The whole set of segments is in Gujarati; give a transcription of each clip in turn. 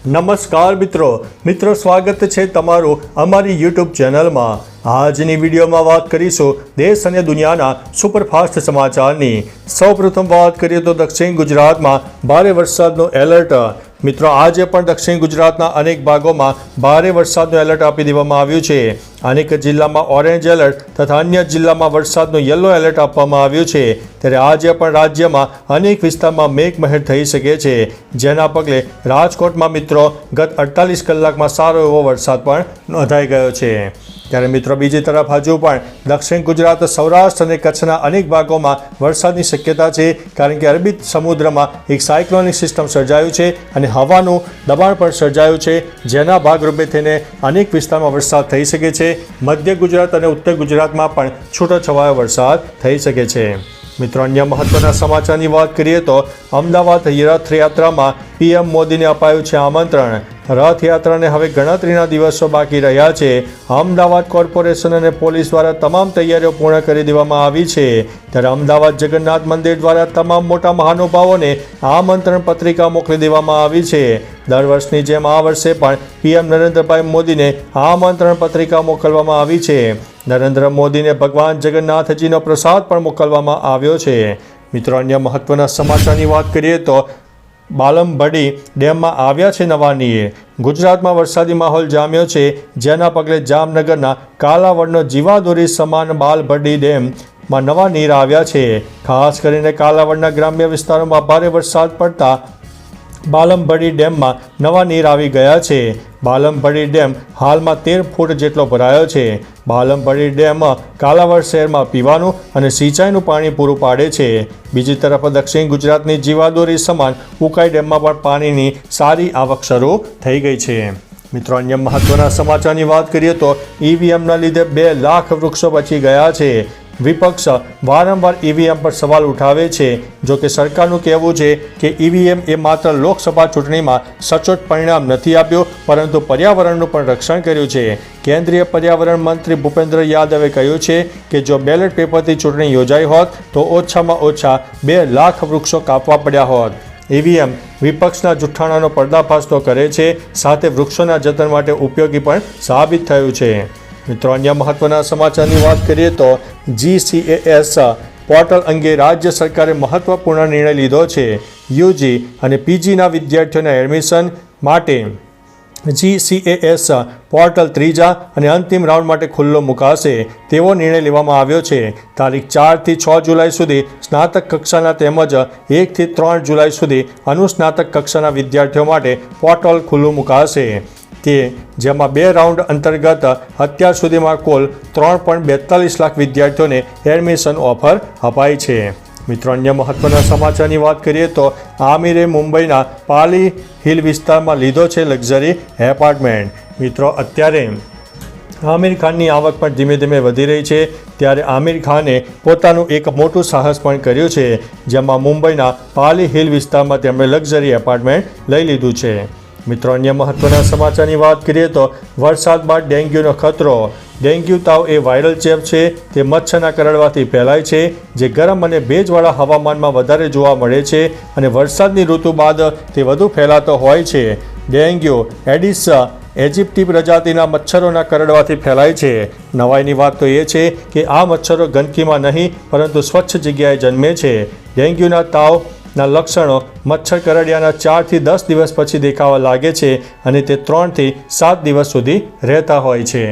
નમસ્કાર મિત્રો સ્વાગત છે તમારું અમારી યુટ્યુબ ચેનલમાં। આજની વિડીયોમાં વાત કરીશું દેશ અને દુનિયાના સુપરફાસ્ટ સમાચારની। સૌપ્રથમ વાત કરીએ તો દક્ષિણ ગુજરાતમાં ભારે વરસાદનું એલર્ટ। મિત્રો આજે પણ દક્ષિણ ગુજરાતના અનેક ભાગોમાં ભારે વરસાદનું એલર્ટ આપી દેવામાં આવ્યું છે। અનેક જિલ્લામાં ઓરેન્જ એલર્ટ તથા અન્ય જિલ્લામાં વરસાદનું યલો એલર્ટ આપવામાં આવ્યું છે। ત્યારે આજે પણ રાજ્યમાં અનેક વિસ્તારમાં મેઘમહેર થઈ શકે છે, જેના પગલે રાજકોટમાં મિત્રો ગત 48 કલાકમાં સારો એવો વરસાદ પણ નોંધાઈ ગયો છે। ત્યારે મિત્રો બીજી તરફ હજુ પણ દક્ષિણ ગુજરાત, સૌરાષ્ટ્ર અને કચ્છના અનેક ભાગોમાં વરસાદની શક્યતા છે, કારણ કે અરબી સમુદ્રમાં એક સાયક્લોનિક સિસ્ટમ સર્જાયું છે અને હવાનું દબાણ પણ સર્જાયું છે, જેના ભાગરૂપે થઈને અનેક વિસ્તારમાં વરસાદ થઈ શકે છે। મધ્ય ગુજરાત અને ઉત્તર ગુજરાતમાં પણ છૂટોછવાયો વરસાદ થઈ શકે છે। મિત્રો અન્ય મહત્વના સમાચારની વાત કરીએ તો અમદાવાદ રથયાત્રામાં પીએમ મોદીને અપાયું છે આમંત્રણ। રથયાત્રાને હવે ગણતરીના દિવસો બાકી રહ્યા છે। અમદાવાદ કોર્પોરેશન અને પોલીસ દ્વારા તમામ તૈયારીઓ પૂર્ણ કરી દેવામાં આવી છે। ત્યારે અમદાવાદ જગન્નાથ મંદિર દ્વારા તમામ મોટા મહાનુભાવોને આમંત્રણ પત્રિકા મોકલી દેવામાં આવી છે। દર વર્ષની જેમ આ વર્ષે પણ પીએમ નરેન્દ્રભાઈ મોદીને આમંત્રણ પત્રિકા મોકલવામાં આવી છે। નરેન્દ્ર મોદીને ભગવાન જગન્નાથજીનો પ્રસાદ પણ મોકલવામાં આવ્યો છે। મિત્રો અન્ય મહત્વના સમાચારની વાત કરીએ તો બાલમબડી ડેમમાં આવ્યા છે નવા નીર। ગુજરાતમાં વરસાદી માહોલ જામ્યો છે, જેના પગલે જામનગરના કાલાવડનો જીવાદોરી સમાન બાલમબડી ડેમમાં નવા નીર આવ્યા છે। ખાસ કરીને કાલાવડના ગ્રામ્ય વિસ્તારોમાં ભારે વરસાદ પડતા બાલમબડી ડેમમાં નવા નીર આવી ગયા છે। બાલમબડી ડેમ હાલમાં 13 ફૂટ જેટલો ભરાયો છે। બાલમબડી ડેમ કાલાવડ શહેરમાં પીવાનું અને સિંચાઈનું પાણી પૂરું પાડે છે। બીજી તરફ દક્ષિણ ગુજરાતની જીવાદોરી સમાન ઉકાઈ ડેમમાં પણ પાણીની સારી આવક શરૂ થઈ ગઈ છે। મિત્રો અન્ય મહત્વના સમાચારની વાત કરીએ તો ઈવીએમના લીધે 2 લાખ વૃક્ષો બચી ગયા છે। વિપક્ષ વારંવાર ઈવીએમ પર સવાલ ઉઠાવે છે। જો કે સરકારનું કહેવું છે કે ઈવીએમ એ માત્ર લોકસભા ચૂંટણીમાં સચોટ પરિણામ નથી આપ્યું, પરંતુ પર્યાવરણનું પણ રક્ષણ કર્યું છે। કેન્દ્રીય પર્યાવરણ મંત્રી ભૂપેન્દ્ર યાદવે કહ્યું છે કે જો બેલેટ પેપરથી ચૂંટણી યોજાઈ હોત તો ઓછામાં ઓછા 2 લાખ વૃક્ષો કાપવા પડ્યા હોત। ઈવીએમ વિપક્ષના જુઠ્ઠાણાનો પર્દાફાશ તો કરે છે, સાથે વૃક્ષોના જતન માટે ઉપયોગી પણ સાબિત થયું છે। મિત્રો અન્ય મહત્વના સમાચારની વાત કરીએ તો GCAS પોર્ટલ અંગે રાજ્ય સરકારે મહત્વપૂર્ણ નિર્ણય લીધો છે। યુજી અને પીજીના વિદ્યાર્થીઓના એડમિશન માટે GCAS પોર્ટલ ત્રીજા અને અંતિમ રાઉન્ડ માટે ખુલ્લો મુકાશે તેવો નિર્ણય લેવામાં આવ્યો છે। તારીખ 4 થી 6 જુલાઈ સુધી સ્નાતક કક્ષાના તેમજ 1 થી 3 જુલાઈ સુધી અનુસ્નાતક કક્ષાના વિદ્યાર્થીઓ માટે પોર્ટલ ખુલ્લું મુકાશે, જેમાં 2 રાઉન્ડ અંતર્ગત અત્યાર સુધીમાં કુલ 3.42 લાખ વિદ્યાર્થીઓને એડમિશન ઓફર અપાઈ છે। મિત્રો અન્ય મહત્વના સમાચારની વાત કરીએ તો આમિરે મુંબઈના પાલી હિલ વિસ્તારમાં લીધો છે લક્ઝરી એપાર્ટમેન્ટ। મિત્રો અત્યારે આમિર ખાનની આવક પણ ધીમે ધીમે વધી રહી છે, ત્યારે આમિર ખાને પોતાનું એક મોટું સાહસ પણ કર્યું છે, જેમાં મુંબઈના પાલી હિલ વિસ્તારમાં તેમણે લક્ઝરી એપાર્ટમેન્ટ લઈ લીધું છે। મિત્રો અન્ય મહત્વના સમાચારની વાત કરીએ તો વરસાદ બાદ ડેન્ગ્યુનો ખતરો। ડેન્ગ્યુ તાવ એ વાયરલ ચેપ છે, તે મચ્છરના કરડવાથી ફેલાય છે, જે ગરમ અને ભેજવાળા હવામાનમાં વધારે જોવા મળે છે અને વરસાદની ઋતુ બાદ તે વધુ ફેલાતો હોય છે। ડેન્ગ્યુ એડિસ એજિપ્ટી પ્રજાતિના મચ્છરોના કરડવાથી ફેલાય છે। નવાઈની વાત તો એ છે કે આ મચ્છરો ગંદકીમાં નહીં પરંતુ સ્વચ્છ જગ્યાએ જન્મે છે। ડેન્ગ્યુના તાવના લક્ષણો મચ્છર કરડ્યાના 4 થી 10 દિવસ પછી દેખાવા લાગે છે અને તે 3 થી 7 દિવસ સુધી રહેતા હોય છે।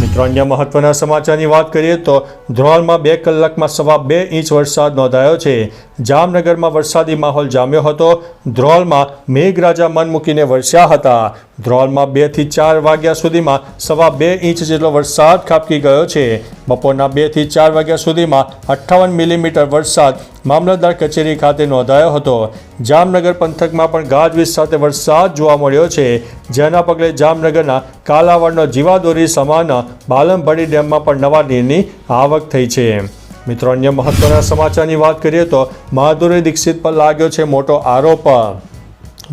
મિત્રો અન્ય મહત્વના સમાચારની વાત કરીએ તો ધ્રોલમાં 2 કલાકમાં 2.25 ઇંચ વરસાદ નોંધાયો છે। જામનગરમાં વરસાદી માહોલ જામ્યો હતો। ધ્રોલમાં મેઘરાજા મન મૂકીને વરસ્યા હતા। ધ્રોલમાં 2 થી 4 વાગ્યા સુધીમાં 2.25 ઇંચ જેટલો વરસાદ ખાબકી ગયો છે। બપોરના 2 થી 4 વાગ્યા સુધીમાં 58 મિલીમીટર વરસાદ મામલતદાર કચેરી ખાતે નોંધાયો હતો। જામનગર પંથકમાં પણ ગાજવીજ સાથે વરસાદ જોવા મળ્યો છે, જેના પગલે જામનગરના કાલાવડનો જીવાદોરી સમાન બાલમબડી ડેમમાં પણ નવા નીરની આવક થઈ છે। મિત્રો અન્ય મહત્વના સમાચારની વાત કરીએ તો માધુરી દીક્ષિત પર લાગ્યો છે મોટો આરોપ।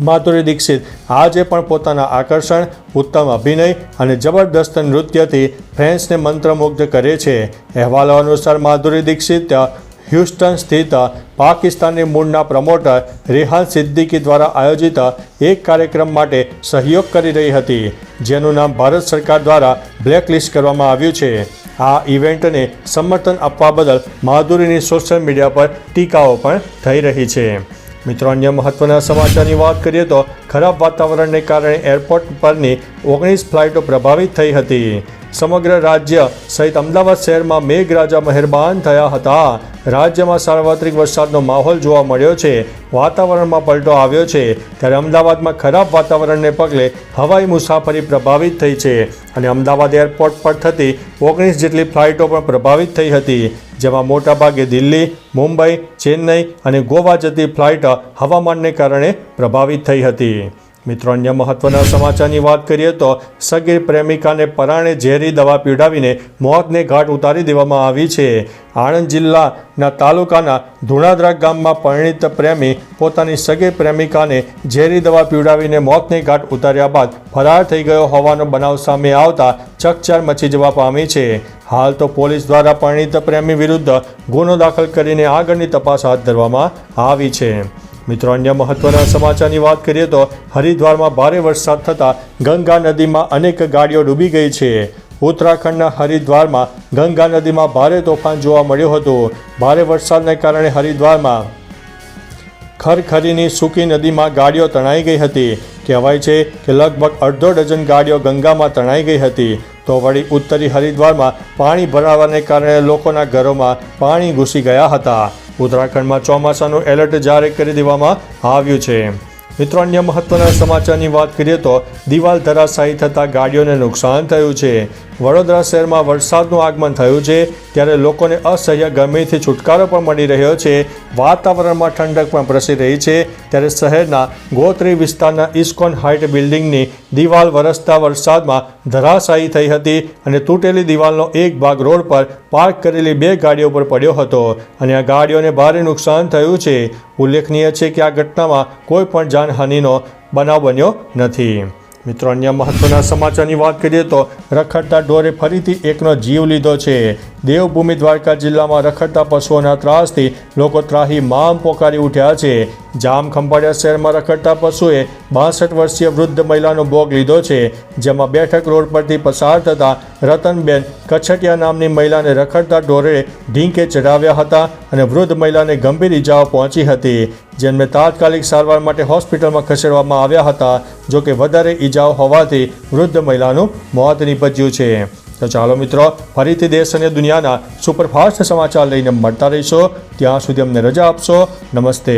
માધુરી દીક્ષિત આજે પણ પોતાના આકર્ષણ, ઉત્તમ અભિનય અને જબરદસ્ત નૃત્યથી ફેન્સને મંત્રમુગ્ધ કરે છે। અહેવાલો અનુસાર માધુરી દીક્ષિત હ્યુસ્ટન સ્થિત પાકિસ્તાની મૂળના પ્રમોટર રેહાન સિદ્દીકી દ્વારા આયોજિત એક કાર્યક્રમ માટે સહયોગ કરી રહી હતી, જેનું નામ ભારત સરકાર દ્વારા બ્લેકલિસ્ટ કરવામાં આવ્યું છે. આ ઇવેન્ટને સમર્થન આપવા બદલ માધુરીની સોશિયલ મીડિયા પર ટીકાઓ પણ થઈ રહી છે. મિત્રો, અન્ય મહત્વના સમાચારની વાત કરીએ તો ખરાબ વાતાવરણને કારણે એરપોર્ટ પરની 19 ફ્લાઇટો પ્રભાવિત થઈ હતી. સમગ્ર રાજ્ય સહિત અમદાવાદ શહેરમાં મેઘરાજા મહેરબાન થયા હતા. રાજ્યમાં સાર્વત્રિક વરસાદનો માહોલ જોવા મળ્યો છે. વાતાવરણમાં પલટો આવ્યો છે, ત્યારે અમદાવાદમાં ખરાબ વાતાવરણને પગલે હવાઈ મુસાફરી પ્રભાવિત થઈ છે અને અમદાવાદ એરપોર્ટ પર થતી 19 જેટલી ફ્લાઇટો પણ પ્રભાવિત થઈ હતી, જેમાં મોટાભાગે દિલ્હી, મુંબઈ, ચેન્નઈ અને ગોવા જતી ફ્લાઇટ હવામાનને કારણે પ્રભાવિત થઈ હતી. મિત્રો, અન્ય મહત્વના સમાચારની વાત કરીએ તો સગીર પ્રેમિકાને પરાણે ઝેરી દવા પીવડાવીને મોતને ઘાટ ઉતારી દેવામાં આવી છે. આણંદ જિલ્લાના તાલુકાના ધુણાદરા ગામમાં પરિણીત પ્રેમી પોતાની સગીર પ્રેમિકાને ઝેરી દવા પીવડાવીને મોતને ઘાટ ઉતાર્યા બાદ ફરાર થઈ ગયો હોવાનો બનાવ સામે આવતા ચકચાર મચી જવા પામી છે. હાલ તો પોલીસ દ્વારા પરિણીત પ્રેમી વિરુદ્ધ ગુનો દાખલ કરીને આગળની તપાસ હાથ ધરવામાં આવી છે. મિત્રો, અન્ય મહત્વના સમાચારની વાત કરીએ તો હરિદ્વારમાં ભારે વરસાદ થતાં ગંગા નદીમાં અનેક ગાડીઓ ડૂબી ગઈ છે. ઉત્તરાખંડના હરિદ્વારમાં ગંગા નદીમાં ભારે તોફાન જોવા મળ્યું હતું. ભારે વરસાદને કારણે હરિદ્વારમાં ખરખરીની સૂકી નદીમાં ગાડીઓ તણાઈ ગઈ હતી. કહેવાય છે કે લગભગ અડધો ડઝન ગાડીઓ ગંગામાં તણાઈ ગઈ હતી. તો વળી ઉત્તરી હરિદ્વારમાં પાણી ભરાવાને કારણે લોકોના ઘરોમાં પાણી ઘૂસી ગયા હતા. ઉત્તરાખંડમાં ચોમાસાનું એલર્ટ જારી કરી દેવામાં આવ્યું છે. મિત્રો, અન્ય મહત્વના સમાચારની વાત કરીએ તો દિવાલ ધરાશાયી થતાં ગાડીઓને નુકસાન થયું છે. વડોદરા શહેરમાં વરસાદનું આગમન થયું છે, ત્યારે લોકોને અસહ્ય ગરમીથી છુટકારો પણ મળી રહ્યો છે. વાતાવરણમાં ઠંડક પણ પ્રસરી રહી છે, ત્યારે શહેરના ગોત્રી વિસ્તારના ઇસ્કોન હાઇટ બિલ્ડિંગની દિવાલ વરસતા વરસાદમાં ધરાશાયી થઈ હતી અને તૂટેલી દિવાલનો એક ભાગ રોડ પર પાર્ક કરેલી 2 ગાડીઓ પર પડ્યો હતો અને આ ગાડીઓને ભારે નુકસાન થયું છે. ઉલ્લેખનીય છે કે આ ઘટનામાં કોઈ પણ જાનહાનિનો બનાવ બન્યો નથી. મિત્રો, અન્ય મહત્વના સમાચારની વાત કરીએ તો રખડતા ઢોરે ફરીથી એકનો જીવ લીધો છે. દેવભૂમિ દ્વારકા જિલ્લામાં રખડતા પશુઓના ત્રાસથી લોકો ત્રાહીમામ પોકારી ઉઠ્યા છે. જામખંભાળિયા શહેરમાં રખડતા પશુએ 62 વર્ષીય વૃદ્ધ મહિલાનો ભોગ લીધો છે, જેમાં બેઠક રોડ પરથી પસાર થતા રતનબેન કછટિયા નામની મહિલાને રખડતા ઢોરે ઢીંકે ચઢાવ્યા હતા અને વૃદ્ધ મહિલાને ગંભીર ઇજાઓ પહોંચી હતી, જેમને તાત્કાલિક સારવાર માટે હોસ્પિટલમાં ખસેડવામાં આવ્યા હતા. જોકે વધારે ઇજાઓ હોવાથી વૃદ્ધ મહિલાનું મોત નીપજ્યું છે. તો ચાલો મિત્રો, ફરીથી દેશ અને દુનિયાના સુપરફાસ્ટ સમાચાર લઈને મળતા રહીશો. ત્યાં સુધી અમને રજા આપશો. નમસ્તે.